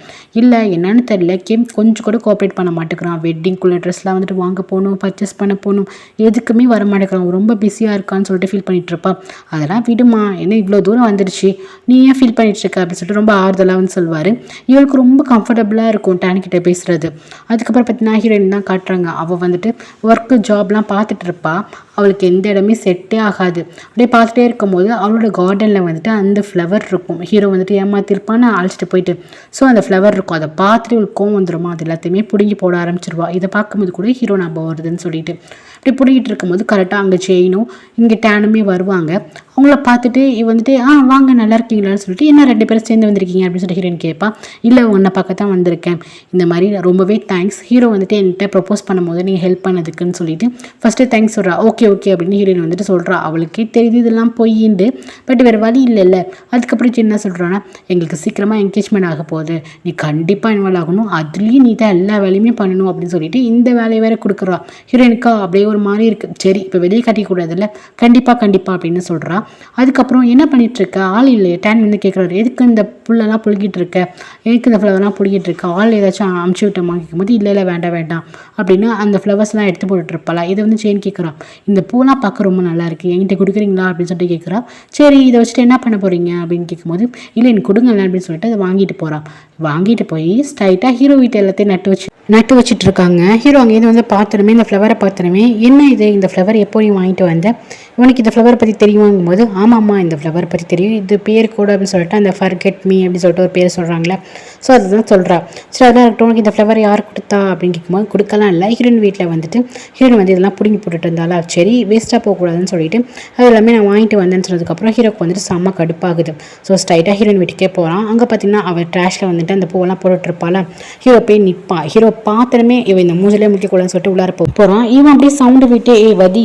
S1: இல்லை என்னன்னு தெரியல, கொஞ்சம் கூட கோஆப்ரேட் பண்ண மாட்டேங்கிறான், வெட்டிங்குள்ளே ட்ரெஸ்லாம் வந்துட்டு வாங்க போகணும், பர்ச்சேஸ் பண்ண போகணும், எதுக்குமே வர மாட்டேங்கிறான், ரொம்ப பிஸியாக இருக்கான்னு சொல்லிட்டு ஃபீல் பண்ணிட்டு இருப்பா. அதெல்லாம் விடுமா, என்ன இவ்வளோ தூரம் வந்துடுச்சு, நீ ஏன் ஃபீல் பண்ணிட்டு இருக்க அப்படின்னு சொல்லிட்டு ரொம்ப ஆறுதலாக வந்து சொல்லுவார். இவளுக்கு ரொம்ப கம்ஃபர்டபுளாக இருக்கும் டேன் கிட்ட பேசுறது. அதுக்கப்புறம் பார்த்தீங்கன்னா ஹீரோயின் தான் காட்டுறாங்க. அவள் வந்துட்டு ஒர்க்கு ஜாப்லாம் பார்த்துட்டு இருப்பா. அவளுக்கு எந்த இடமே செட்டே ஆகாது. அப்படியே பார்த்துட்டே இருக்கும்போது அவளோட கார்டனில் வந்துட்டு அந்த ஃப்ளவர் இருக்கும். ஹீரோ வந்துட்டு ஏமாத்திருப்பான்னு அழைச்சிட்டு போயிட்டு ஸோ அந்த ஃப்ளவர் இருக்கும். அதை பார்த்துட்டு இவளுக்கு கோவம் வந்துடுமா, அது எல்லாத்தையுமே பிடுங்கி போட ஆரம்பிச்சிருவா. இதை பார்க்கும்போது கூட ஹீரோ ஞாபகம் வருதுன்னு சொல்லிட்டு அப்படி பிடிக்கிட்டு இருக்கும்போது கரெக்டாக அங்கே செயினும் இங்கே டேனுமே வருவாங்க. அவங்கள பார்த்துட்டு வந்துட்டு வாங்க நல்லா இருக்கீங்களான்னு சொல்லிட்டு என்ன 2 பேரும் சேர்ந்து வந்திருக்கீங்க அப்படின்னு சொல்லிட்டு ஹீரோயின் கேட்பா. இல்லை உன்னை பார்க்க தான் வந்திருக்கேன், இந்த மாதிரி ரொம்பவே தேங்க்ஸ், ஹீரோ வந்துட்டு என்கிட்ட ப்ரப்போஸ் பண்ணும்போது நீங்கள் ஹெல்ப் பண்ணதுக்குன்னு சொல்லிட்டு ஃபஸ்ட்டு தேங்க்ஸ் சொல்கிறா. ஓகே அப்படின்னு ஹீரோயின் வந்துட்டு சொல்கிறா. அவளுக்கே தெரியுது இதெல்லாம் பொய்யிண்டு, பட் வேறு வழி இல்லைல்ல. அதுக்கப்புறம் என்ன சொல்கிறான்னா, எங்களுக்கு சீக்கிரமாக என்கேஜ்மெண்ட் ஆக போகுது, நீ கண்டிப்பாக இன்வால்வ் ஆகணும், அதுலேயும் நீ தான் எல்லா வேலையுமே பண்ணணும் அப்படின்னு சொல்லிட்டு இந்த வேலையை வேறு கொடுக்குறா. ஹீரோயினுக்கா அப்படியே ஒரு மாதிரி இருக்குது. சரி இப்போ வெளியே கட்டிக்கூடாதுல்ல, கண்டிப்பாக அப்படின்னு சொல்கிறா. அதுக்கப்புறம் என்ன பண்ணிகிட்ருக்க, ஆள் இல்லையே, டேன் வந்து கேட்குறாரு, எதுக்கு இந்த புல்லெல்லாம் புழுகிட்டு இருக்க, எதுக்கு இந்த ஃப்ளவர்லாம் புழுகிட்டு இருக்க, ஆள் ஏதாச்சும் அமுச்சு விட்டோமா கேட்கும்போது இல்லை வேண்டாம் அப்படின்னு அந்த ஃப்ளவர்ஸ்லாம் எடுத்து போட்டுட்ருப்பாளா. இதை வந்து செயின் கேட்குறான், இந்த பூலாம் பார்க்க ரொம்ப நல்லா இருக்குது, என்கிட்ட கொடுக்குறீங்களா அப்படின்னு சொல்லிட்டு கேட்குறா. சரி இதை வச்சுட்டு என்ன பண்ண போகிறீங்க அப்படின்னு கேட்கும்போது இல்லை எனக்கு கொடுங்கல அப்படின்னு சொல்லிட்டு அதை வாங்கிட்டு போகிறான். வாங்கிட்டு போய் ஸ்ட்ரைட்டாக ஹீரோ வீட்டை எல்லாத்தையும் நட்டு வச்சுட்டு இருக்காங்க. ஹீரோ அங்கேருந்து வந்து பார்த்துருமே இந்த ஃப்ளவரை பார்த்துருமே, என்ன இது இந்த ஃப்ளவர் எப்போ நீ வாங்கிட்டு வந்தேன், உனக்கு இந்த ஃப்ளவரை பற்றி தெரியுமாங்கும் போது ஆமாம்மா இந்த ஃப்ளவர் பற்றி தெரியும், இது பேர் கூட அப்படின்னு சொல்லிட்டு அந்த ஃபர்கெட் மீ அப்படின்னு சொல்லிட்டு ஒரு பேர் சொல்கிறாங்களே. ஸோ அதுதான் சொல்கிறா. சரி அதான் இருக்கட்டும், உனக்கு இந்த ஃப்ளவர் யார் கொடுத்தா அப்படின்னு கேட்கும்போது கொடுக்கலாம் இல்லை, ஹீரோயின் வீட்டில் வந்துட்டு ஹீரோயின் வந்து இதெல்லாம் பிடுங்கி போட்டுட்டு இருந்தாலா, சரி வேஸ்ட்டாக போகக்கூடாதுன்னு சொல்லிட்டு அது எல்லாமே நான் வாங்கிட்டு வந்தேன்னு சொன்னதுக்கப்புறம் ஹீரோக்கு வந்துட்டு செம்ம கடுப்பாகுது. ஸோ ஸ்ட்ரைட்டாக ஹீரோயின் வீட்டுக்கே போகிறான். அங்கே பார்த்தீங்கன்னா அவள் ட்ராஷில் வந்துட்டு அந்த பூவெல்லாம் போட்டுட்ருப்பாளா. ஹீரோ போய் நிற்பான். ஹீரோ பார்த்துமே இவன் இந்த மூஞ்சிலே முடிக்கக்கூடாதுன்னு சொல்லிட்டு உள்ளார போகிறான். இவன் அப்படியே சவுண்டு விட்டு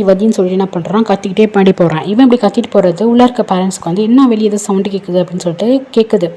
S1: வதின்னு சொல்லிட்டு என்ன பண்ணுறான், கத்திக்கிட்டே பாடி போகிறான். இவன் இப்படி கத்திட்டு போகிறது உள்ள இருக்க பேரண்ட்ஸ்க்கு வந்து என்ன வெளியே எது சவுண்டு கேட்குது அப்படின்னு சொல்லிட்டு கேட்குது.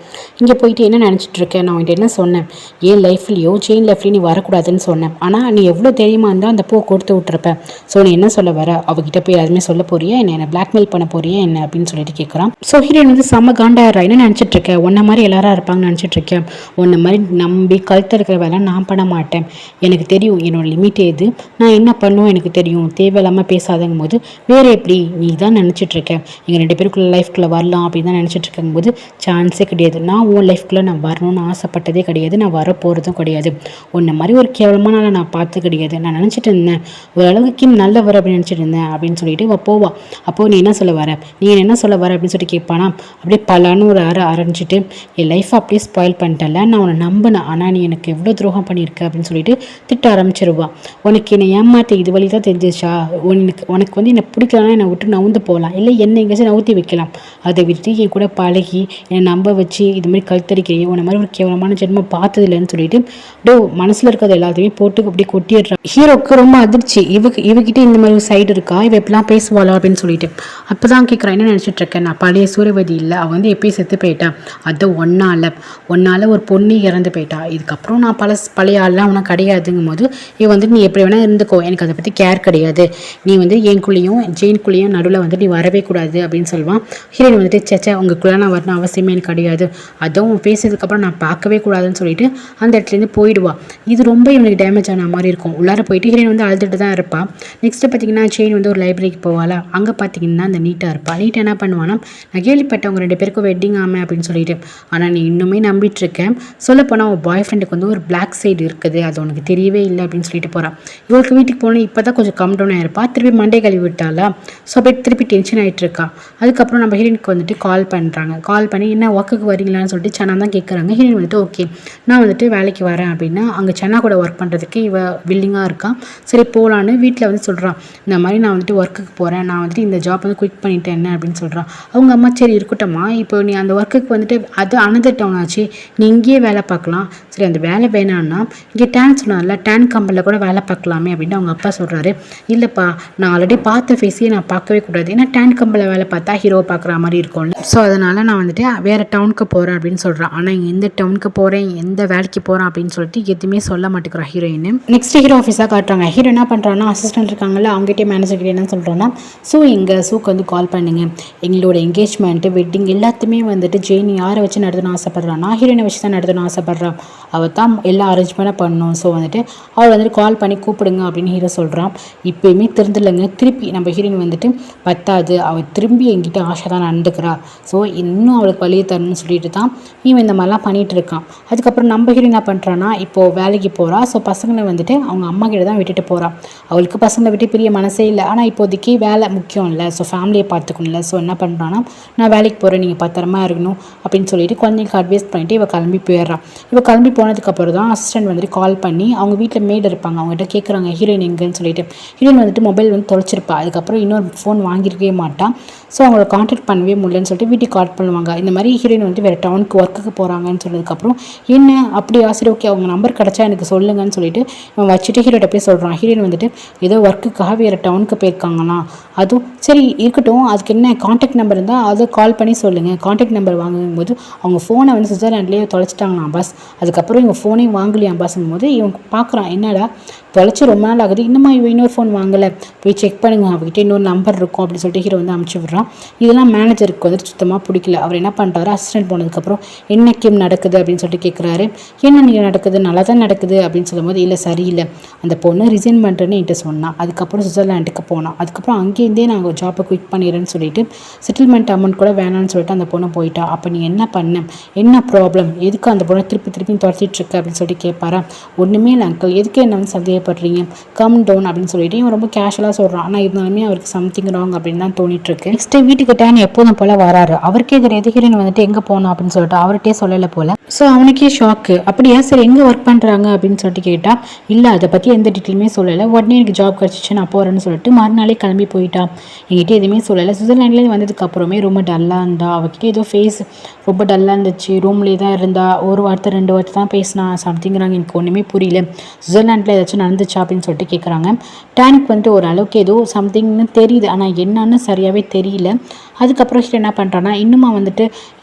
S1: இங்கே போயிட்டு என்ன நினச்சிட்டு இருக்கேன், நான் அவன்கிட்ட என்ன சொன்னேன், ஏன் லைஃப்லையோ ஜெயின் லைஃப்லையும் நீ வரக்கூடாதுன்னு சொன்னேன், ஆனால் நீ எவ்வளோ தெரியுமா இருந்தால் அந்த பூ கொடுத்து விட்டுருப்பேன், ஸோ நீ என்ன சொல்ல வர, அவகிட்ட போய் யாருமே சொல்ல போறியா என்ன பிளாக்மெயில் பண்ண போறியா என்ன அப்படின்னு சொல்லிட்டு கேட்குறான். ஸோ ஹீரோயின் வந்து செம்ம காண்டாயிரா, என்ன நினச்சிட்டு இருக்கேன், உன்ன மாதிரி எல்லாரும் இருப்பாங்கன்னு நினச்சிட்டு இருக்கேன், உன்ன மாதிரி நம்பி கழுத்து இருக்கிற வேலை நான் பண்ண மாட்டேன், எனக்கு தெரியும் என்னோட லிமிட் எது, நான் என்ன பண்ணுவோம் எனக்கு தெரியும், தேவையில்லாமல் பேசாதங்கும் போது வேறு எப்படி எப்படி நீ தான் நினச்சிட்ருக்க எங்கள் 2 பேருக்குள்ள லைஃப்குள்ளே வரலாம் அப்படின்னு தான் நினச்சிட்டு இருக்கும்போது சான்ஸே கிடையாது. நான் உன் லைஃப்குள்ளே நான் வரணும்னு ஆசைப்பட்டதே கிடையாது, நான் வர போகிறதும் கிடையாது. உன்னை மாதிரி ஒரு கேவலமான ஆளை நான் பார்த்து கிடையாது. நான் நினச்சிட்டு இருந்தேன் ஓரளவுக்கு நல்லவர் அப்படின்னு நினச்சிட்டு இருந்தேன் அப்படின்னு சொல்லிட்டு போவா. அப்போது நீ என்ன சொல்ல வர, நீ என்ன சொல்ல வர அப்படின்னு சொல்லிட்டு கேட்பானா. அப்படியே பலான்னு ஒரு ஆரம்பிச்சிட்டு என் லைஃப் அப்படியே ஸ்பாயில் பண்ணிட்டல, நான் உன்னை நம்பினேன், ஆனால் நீ எனக்கு எவ்வளோ துரோகம் பண்ணியிருக்க அப்படின்னு சொல்லிட்டு திட்ட ஆரம்பிச்சிருவா. உனக்கு என்னை ஏமாற்ற இது வழி தான் தெரிஞ்சிச்சா, உனக்கு வந்து என்னை பிடிக்கலன்னா என்னை விட்டு நவுந்து போகலாம், இல்லை என்னை எங்கேயாச்சும் நவுத்தி வைக்கலாம், அதை விட்டு என் கூட பழகி என்னை நம்ப வச்சு இது மாதிரி கழுத்தடிக்கிறீங்க, உன்னை மாதிரி ஒரு கேவலமான ஜென்மம் பார்த்தது இல்லைன்னு சொல்லிட்டு அப்படியே மனசில் இருக்கிறது எல்லாத்தையுமே போட்டு அப்படியே கொட்டிடுறான். ஹீரோக்கு ரொம்ப அதிர்ச்சி, இவகிட்ட இந்த மாதிரி சைடு இருக்கா, இவ எப்படிலாம் பேசுவாளா அப்படின்னு சொல்லிட்டு. அப்போ தான் கேட்குறான், என்ன நினச்சிட்டு இருக்கேன், நான் பழைய சூரியவதி இல்லை, அவள் வந்து எப்பயும் செத்து போயிட்டான், அது ஒன்னால ஒரு பொண்ணு இறந்து போயிட்டா, இதுக்கப்புறம் நான் பழைய ஆள்லாம் அவனுக்கு கிடையாதுங்கும் போது இவன் வந்து நீ எப்படி வேணால் இருந்துக்கோ, எனக்கு அதை பற்றி கேர் கிடையாது, நீ வந்து என்குள்ளேயும் ஜெயின்குள்ளேயும் நடுவில் வந்து நீ வரவே கூடாது அப்படின்னு சொல்லுவான். ஹீரோயின் வந்துட்டு சேச்சா உங்களுக்குள்ளே நான் வரணும் அவசியமே எனக்கு கிடையாது, அதுவும் பேசுறதுக்கப்புறம் நான் பார்க்கவே கூடாதுன்னு சொல்லிட்டு அந்த இடத்துலேருந்து போயிடுவா. இது ரொம்ப இவனுக்கு டேமேஜ் ஆன மாதிரி இருக்கும். உள்ளார போயிட்டு ஹீரோயின் வந்து அழுதுட்டு தான் இருப்பாள். நெக்ஸ்ட்டு பார்த்தீங்கன்னா செயின் வந்து ஒரு லைப்ரரிக்கு போவாளா, அங்கே பார்த்தீங்கன்னா அந்த நீட்டாக இருப்பாள். நீட்டாக என்ன பண்ணுவானா, நான் கேள்விப்பட்டவங்க 2 பேருக்கும் வெட்டிங் ஆமை அப்படின்னு சொல்லிட்டு, ஆனால் நீ இன்னுமே நம்பிட்டு இருக்கேன், சொல்லப்போனால் உன் பாய் ஃப்ரெண்டுக்கு வந்து ஒரு பிளாக் சைடு இருக்குது, அது உனக்கு தெரியவே இல்லை அப்படின்னு சொல்லிட்டு போகிறான். இவளுக்கு வீட்டுக்கு போனால் இப்போ தான் கொஞ்சம் கம் டவுன் ஆயிருப்பா, திருப்பி மண்டே கழுவி விட்டாளா, ஸோ அப்படியே திருப்பி டென்ஷன் ஆகிட்டு இருக்கா. அதுக்கப்புறம் நம்ம ஹீரோயினுக்கு வந்துட்டு கால் பண்ணுறாங்க. கால் பண்ணி என்ன ஒர்க்குக்கு வரீங்களான்னு சொல்லிட்டு சனா தான் கேட்குறாங்க. ஹீரோயின் வந்துட்டு ஓகே நான் வந்துட்டு வேலைக்கு வரேன் அப்படின்னா, அங்கே சனா கூட ஒர்க் பண்ணுறதுக்கு இவ வில்லிங்காக இருக்கான். சரி போகலான்னு வீட்டில் வந்து சொல்கிறான், இந்த மாதிரி நான் வந்துட்டு ஒர்க்குக்கு போகிறேன், நான் வந்துட்டு இந்த ஜாப் வந்து குயிட் பண்ணிட்டேன் என்ன அப்படின்னு சொல்கிறான். அவங்க அம்மா சரி இருக்கட்டும்மா, இப்போ நீ அந்த ஒர்க்குக்கு வந்துட்டு அது அனதர் டவுன் ஆச்சு, நீ இங்கேயே வேலை பார்க்கலாம், சரி அந்த வேலை வேணான்னா இங்கே டேன் சொன்னார்ல டேன் கம்பெனியில் கூட வேலை பார்க்கலாமே அப்படின்னு அவங்க அப்பா சொல்கிறாரு. இல்லைப்பா நான் ஆல்ரெடி பார்த்த ஃபேஸையே நான் பார்க்கவே கூடாது, ஏன்னா டேன் கம்பெனியில் வேலை பார்த்தா ஹீரோவை பார்க்குற மாதிரி இருக்கும்ல, ஸோ அதனால் நான் வந்துட்டு வேறு டவுனுக்கு போகிறேன் அப்படின்னு சொல்கிறான். ஆனால் எந்த டவுனுக்கு போகிறேன் எந்த வேலைக்கு போகிறேன் அப்படின்னு சொல்லிட்டு எதுவுமே சொல்ல மாட்டேங்கிறா ஹீரோயின். நெக்ஸ்ட் ஹீரோ ஆஃபீஸாக காட்டுறாங்க. ஹீரோ என்ன பண்ணுறான்னா அசிஸ்டன்ட் இருக்காங்கல்ல அவங்ககிட்டே மேனேஜர் கிட்டே என்ன சொல்கிறோன்னா, ஸோ எங்கள் ஷூக்கு வந்து கால் பண்ணுங்க, எங்களோட என்கேஜ்மெண்ட்டு வெட்டிங் எல்லாத்தையுமே வந்துட்டு ஜெயின் யாரை வச்சு நடத்தணும்னு ஆசைப்பட்றான், நான் ஹீரோயினை வச்சு தான் நடத்தணும்னு ஆசைப்பட்றான், அவள் தான் எல்லா அரேஞ்ச்மெண்ட்டாக பண்ணணும், ஸோ வந்துட்டு அவள் வந்துட்டு கால் பண்ணி கூப்பிடுங்க அப்படின்னு ஹீரோ சொல்கிறான். இப்போயுமே தெரிஞ்சில்லைங்க, திருப்பி நம்ம ஹீரோயின் வந்துட்டு பத்தாது, அவள் திரும்பி என்கிட்ட ஆசை தான் நடந்துக்கிறா, ஸோ இன்னும் அவளுக்கு வழியை தரணும்னு சொல்லிட்டு தான் இவன் இந்த மாதிரிலாம் பண்ணிகிட்டு இருக்கான். அதுக்கப்புறம் நம்ம ஹீரோயின் என்ன பண்ணுறான்னா இப்போது வேலைக்கு போகிறா, ஸோ பசங்களை வந்துட்டு அவங்க அம்மா கிட்ட தான் விட்டுட்டு போகிறான். அவளுக்கு பசங்களை விட்டு பெரிய மனசே இல்லை, ஆனால் இப்போதைக்கு வேலை முக்கியம் இல்லை, ஸோ ஃபேமிலியை பார்த்துக்கணும்ல, ஸோ என்ன பண்ணுறான்னா நான் வேலைக்கு போகிறேன் நீங்கள் பத்திரமா இருக்கணும் அப்படின்னு சொல்லிட்டு குழந்தைங்களுக்கு அட்வைஸ் பண்ணிவிட்டு இவள் கிளம்பி போயிடுறான். இவள் கிளம்பி போனதுக்கப்புறம் தான் அசிஸ்டன்ட் வந்துட்டு கால் பண்ணி அவங்க வீட்டில் மேடு இருப்பாங்க அவங்ககிட்ட கேட்குறாங்க ஹீரோயின் எங்கன்னு சொல்லிட்டு. ஹீரோயின் வந்துட்டு மொபைல் வந்து தொலைச்சிருப்பா, அதுக்கப்புறம் இன்னொரு ஃபோன் வாங்கியிருக்கவே மாட்டான், ஸோ அவங்கள கான்டாக்ட் பண்ணவே முடியலன்னு சொல்லிட்டு வீட்டுக்கு கால் பண்ணுவாங்க. இந்த மாதிரி ஹீரோயின் வந்துட்டு வேறு டவுனுக்கு ஒர்க்குக்கு போகிறாங்கன்னு சொன்னதுக்கப்புறம் என்ன அப்படியா சரி ஓகே அவங்க நம்பர் கிடச்சா எனக்கு சொல்லுங்கன்னு சொல்லிட்டு இவன் வச்சுட்டு ஹீரோட்ட போய் சொல்கிறான். ஹீரோயின் வந்துட்டு ஏதோ ஒர்க்குக்காக வேறு டவுனுக்கு போயிருக்காங்களாம், அதுவும் சரி இருக்கட்டும், அதுக்கு என்ன கான்டாக்ட் நம்பர் இருந்தால் அதை கால் பண்ணி சொல்லுங்கள், கான்டாக்ட் நம்பர் வாங்கும்போது அவங்க ஃபோனை வந்து சுவிட்சர்லாண்ட்லேயே தொலைச்சிட்டாங்களாம் பாஸ், அதுக்கப்புறம் இவங்க ஃபோனையும் வாங்கலையாம் பாஸுங்கும் போது இவன் பார்க்குறான் என்னடா தொலைச்சி ரொம்ப நாள் ஆகுது, இன்னுமா இவன் இன்னொரு ஃபோன் வாங்கலை, போய் செக் பண்ணுங்க அவங்ககிட்ட இன்னொரு நம்பர் இருக்கும் அப்படின்னு சொல்லிட்டு ஹீரோ வந்து அனுப்பிச்சி விட்றான். இதெல்லாம் மேனேஜருக்கு வந்துட்டு சுத்தமாக பிடிக்கல. அவர் என்ன பண்ணுறாரு, அசிஸ்டன்ட் போனதுக்கப்புறம் என்ன கேம் நடக்குது அப்படின்னு சொல்லிட்டு கேட்குறாரு. என்ன நீங்கள் நடக்குது நல்லா தான் நடக்குது அப்படின்னு சொல்லும்போது இல்லை சரியில்லை, அந்த பொண்ணு ரிசைன் பண்ணுறேன்னு என்கிட்ட சொன்னான், அதுக்கப்புறம் சுவிட்சர்லாண்டுக்கு போனான், அதுக்கப்புறம் அங்கேருந்தே நாங்கள் ஜாப்பை குயிட் பண்ணிடுறேன்னு சொல்லிட்டு செட்டில்மெண்ட் அமௌண்ட் கூட வேணான்னு சொல்லிட்டு அந்த பொண்ணு போயிட்டா. அப்போ நீ என்ன பண்ண, என்ன ப்ராப்ளம், எதுக்கு அந்த பொண்ணை திருப்பி துரத்திட்டுருக்கு அப்படின்னு சொல்லிட்டு கேட்பாரா. ஒன்றுமே இல்லை அங்கிள், எதுக்கு என்ன வந்து சந்தேகப்படுறீங்க, கம் டவுன் அப்படின்னு சொல்லிட்டு இவன் ரொம்ப கேஷுவலாக சொல்கிறான். ஆனால் இருந்தாலுமே அவருக்கு சம்திங் ராங் அப்படின்னு தான் தோணிட்டு இருக்கு. நெக்ஸ்ட் வீட்டுக்கு டேன் எப்போதும் போல வராரு. அவருக்கே தெரியாது ஹீரோயின் வந்துட்டு எங்கே போகணும் அப்படின்னு சொல்லிட்டு அவர்கிட்டே சொல்லலை போல. ஸோ அவனுக்கே ஷாக்கு. அப்படியா சரி எங்கே ஒர்க் பண்ணுறாங்க அப்படின்னு சொல்லிட்டு கேட்டால் இல்லை அதை பற்றி எந்த டீட்டெயிலுமே சொல்லலை, உடனே எனக்கு ஜாப் கிடச்சிச்சு நான் போகிறேன்னு சொல்லிட்டு மறுநாளே கிளம்பி போயிட்டா. என்கிட்ட எதுவுமே சொல்லலை. சுவிட்சர்லாண்ட்லேயே வந்ததுக்கு அப்புறமே ரொம்ப டல்லாக இருந்தா, அவகிட்ட ஏதோ ஃபேஸ் ரொம்ப டல்லாக இருந்துச்சு, ரூம்லேயே தான் இருந்தா, ஒரு வார்த்தை 2 வார்த்தை தான் பேசினா, சம்திங்கிறாங்க எனக்கு ஒன்றுமே புரியல, சுவிட்சர்லாண்டில் ஏதாச்சும் நடந்துச்சா அப்படின்னு சொல்லிட்டு கேட்குறாங்க. டேனுக்கு வந்துட்டு ஓரளவுக்கு ஏதோ சம்திங்னு தெரியுது, ஆனால் என்னன்னு சரியாகவே தெரியல. அதுக்கப்புறம் ஹீரோ என்ன பண்ணுறான்னா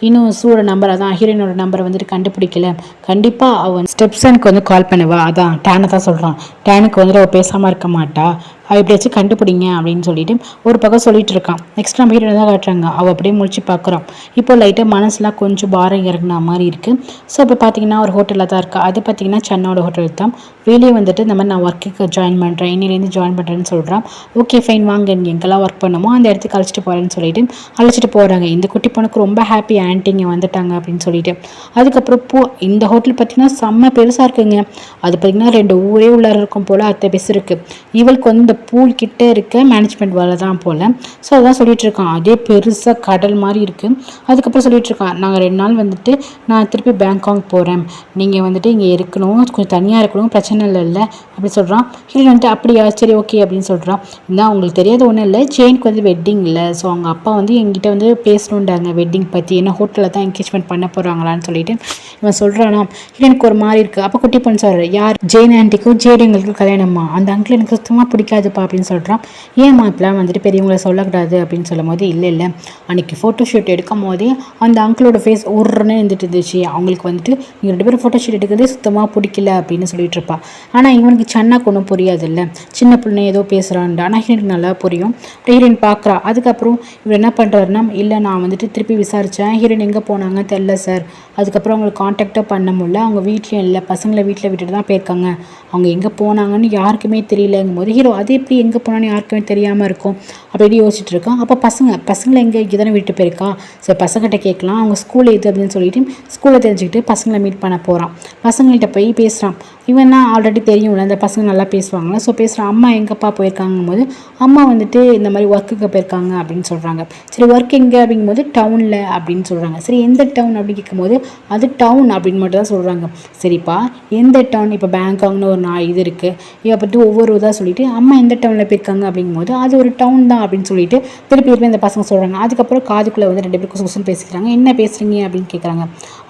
S1: இன்னும் சூட நம்பர் அதான் ஹீரோயினோட நம்பரை வந்துட்டு கண்டுபிடிக்கல, கண்டிப்பாக அவன் ஸ்டெப்சனுக்கு வந்து கால் பண்ணுவா, அதான் டேனை தான் சொல்கிறான், டேனுக்கு வந்துட்டு அவள் பேசாமல் இருக்க மாட்டா, எப்படியாச்சும் கண்டுபிடிங்க அப்படின்னு சொல்லிட்டு ஒரு பக்கம் சொல்லிட்டு இருக்கான். நெக்ஸ்ட் நம்ம ஹீரோனை தான் காட்டுறாங்க. அவள் அப்படியே முழிச்சு பார்க்குறான். இப்போ லைட்டாக மனசுலாம் கொஞ்சம் பாரம் இறங்கின மாதிரி இருக்குது. ஸோ இப்போ பார்த்தீங்கன்னா ஒரு ஹோட்டலில் தான் இருக்கா. அது பார்த்தீங்கன்னா சென்னோட ஹோட்டல் தான். வெளியே வந்துட்டு இந்த மாதிரி நான் ஒர்க்குக்கு ஜாயின் பண்ணுறேன், இன்னிலேருந்து ஜாயின் பண்ணுறேன்னு சொல்கிறான். ஓகே ஃபைன் வாங்க, நீங்கள் எங்கெல்லாம் ஒர்க் பண்ணுமோ அந்த இடத்துக்கு அழைச்சிட்டு போகிறேன்னு சொல்லிட்டு அழைச்சிட்டு போகிறாங்க. இந்த குட்டி பொண்ணுக்கு ரொம்ப ஹாப்பி, ஆன்ட்டி இங்கே வந்துட்டாங்க அப்படின்னு சொல்லிட்டு. அதுக்கப்புறம் இந்த ஹோட்டல் பார்த்தீங்கன்னா செம்ம பெருசாக இருக்குங்க. அது பார்த்தீங்கன்னா 2 ஊரே உள்ளார இருக்கும் போல் அத்தை பெருசு இருக்குது. இவளுக்கு வந்து இந்த பூல் கிட்டே இருக்க மேனேஜ்மெண்ட் வேலை தான் போல். ஸோ அதான் சொல்லிட்டு இருக்கான். அதே பெருசாக கடல் மாதிரி இருக்குது. அதுக்கப்புறம் சொல்லிட்டு இருக்கான், நாங்கள் 2 நாள் வந்துட்டு நான் திருப்பி பேங்காக் போகிறேன், நீங்கள் வந்துட்டு இங்கே இருக்கணும், கொஞ்சம் தனியாக இருக்கணும், பிரச்சனை இல்லை அப்படி சொல்கிறான். ஹீரோயின் வந்துட்டு அப்படியா சரி ஓகே அப்படின்னு சொல்கிறான். இதான் உங்களுக்கு தெரியாத ஒன்றும் இல்லை, செயினுக்கு வந்து வெட்டிங் இல்லை. ஸோ அவங்க அப்பா வந்து எங்கிட்ட வந்து பேசணுன்றாங்க வெட்டிங் பற்றி, ஏன்னா ஹோட்டலில் தான் என்கேஜ்மெண்ட் பண்ண போகிறாங்களான்னு சொல்லிட்டு இவன் சொல்கிறானா. ஹீரோனுக்கு ஒரு மாதிரி இருக்குது. அப்போ குட்டி பொண்ணு சொல்கிறார், யார் ஜெயின் ஆண்டிக்கும் ஜேடுங்களுக்கும் கல்யாணம்மா, அந்த அங்கிள் எனக்கு சுத்தமாக பிடிக்காதுப்பா அப்படின்னு சொல்கிறான். ஏன் இப்பெல்லாம் வந்துட்டு பெரியவங்களை சொல்லக்கூடாது அப்படின்னு சொல்லும் போது, இல்லை அன்றைக்கி ஃபோட்டோ ஷூட் எடுக்கும் போதே அந்த அங்கிளோட ஃபேஸ் ஒருன்னு இருந்துட்டு இருந்துச்சு, அவங்களுக்கு வந்துட்டு நீங்கள் 2 பேரும் ஃபோட்டோ ஷூட் எடுக்கிறதே சுத்தமாக பிடிக்கல அப்படின்னு சொல்லிட்டு இருப்பா. ஆனால் இவனுக்கு சென்னாக்கு ஒன்றும் புரியாது இல்லை, சின்ன பிள்ளை ஏதோ பேசுகிறான்டா. ஆனால் ஹீரோனுக்கு நல்லா புரியும். ஹீரோயின் பார்க்குறா. அதுக்கப்புறம் இவர் என்ன பண்ணுறாருன்னா, இல்லை நான் வந்துட்டு திருப்பி விசாரித்தேன், ஹீரோயின் எங்கே போனாங்க தெரில சார், அதுக்கப்புறம் அவங்களுக்கு காண்டாக்டாக பண்ண முடியல, அவங்க வீட்லேயும் இல்லை, பசங்களை வீட்டில் விட்டுட்டு தான் போயிருக்காங்க, அவங்க எங்கே போனாங்கன்னு யாருக்குமே தெரியலங்கும் போது ஹீரோ அது எப்படி எங்கே போனான்னு யாருக்குமே தெரியாமல் இருக்கும் அப்படின்னு யோசிச்சுட்டு இருக்கான். அப்போ பசங்களை எங்கே இங்கே தானே விட்டு போயிருக்கா, சரி பசங்கள்கிட்ட கேட்கலாம், அவங்க ஸ்கூல் எது அப்படின்னு சொல்லிட்டு ஸ்கூலை தெரிஞ்சுக்கிட்டு பசங்களை மீட் பண்ண போகிறான். பசங்கள்கிட்ட போய் பேசுகிறான். இவன்னா ஆல்ரெடி தெரியும்ல, அந்த பசங்க நல்லா பேசுவாங்களா. ஸோ பேசுகிறான். அம்மா எங்கேப்பா போயிருக்காங்கும் போது அம்மா வந்துட்டு இந்த மாதிரி ஒர்க்குக்கு போயிருக்காங்க அப்படின்னு சொல்கிறாங்க. சரி ஒர்க் எங்கே அப்படிங்கும்போது டவுனில் அப்படின்னு சொல்கிறாங்க. சரி எந்த டவுன் அப்படின்னு கேட்கும்போது அது டவுன் அப்படின்னு மட்டும் தான் சொல்கிறாங்க. சரிப்பா எந்த டவுன், இப்போ பேங்காக்னு ஒரு இது இருக்குது, இதை பற்றி ஒவ்வொரு இதாக சொல்லிவிட்டு அம்மா எந்த டவுனில் போயிருக்காங்க அப்படிங்கும்போது அது ஒரு டவுன் தான் அப்படின்னு சொல்லிட்டு திருப்பி இந்த பசங்க சொல்கிறாங்க. அதுக்கப்புறம் காதுக்குள்ளே வந்து 2 பேரும் குசுன்னு பேசிக்கிறாங்க. என்ன பேசுகிறீங்க அப்படின்னு கேட்குறாங்க.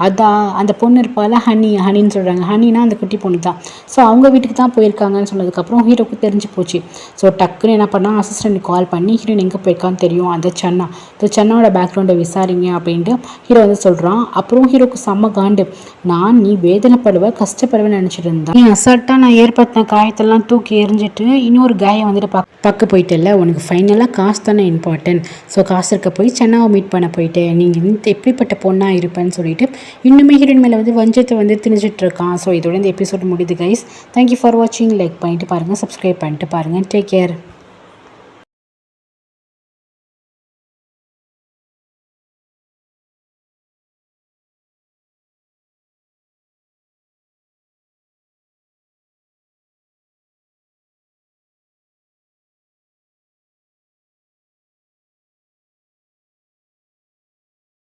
S1: அதான் அந்த பொண்ணு இருப்பால ஹனின்னு சொல்கிறாங்க. ஹனினா அந்த குட்டி பொண்ணு தான். ஸோ அவங்க வீட்டுக்கு தான் போயிருக்காங்கன்னு சொன்னதுக்கப்புறம் ஹீரோக்கு தெரிஞ்சு போச்சு. ஸோ டக்குன்னு என்ன பண்ணால் அசிஸ்டண்ட் கால் பண்ணி ஹீரோயின் எங்கே போயிருக்கான்னு தெரியும், அந்த சென்னாவோட பேக்ரவுண்டை விசாரிங்க அப்படின்ட்டு ஹீரோ வந்து சொல்கிறான். அப்புறம் ஹீரோக்கு செம்ம காண்டு, நீ வேதனைப்படுவ கஷ்டப்படுவேன்னு நினச்சிட்டு இருந்தா, நீ அசால்ட்டாக நான் ஏற்படுத்தின காயத்தெல்லாம் தூக்கி எறிஞ்சிட்டு இன்னொரு காயம் வந்துட்டு பார்க்க போயிட்டல, உனக்கு ஃபைனலாக காசு தானே இம்பார்ட்டன்ட், ஸோ காசு இருக்க போய் சென்னாவை மீட் பண்ண போயிட்டேன், நீங்கள் எப்படிப்பட்ட பொண்ணாக இருப்பேன்னு சொல்லிட்டு இன்னுமே ஹீரோயின் மேலே வந்து வஞ்சத்தை வந்து திணிச்சிட்டு இருக்கான். ஸோ இதோட இந்த எபிசோட் முடியுது கைஸ். தேங்க்யூ ஃபார் வாட்சிங். லைக் பண்ணிட்டு பாருங்கள், சப்ஸ்கிரைப் பண்ணிட்டு பாருங்கள். Take care.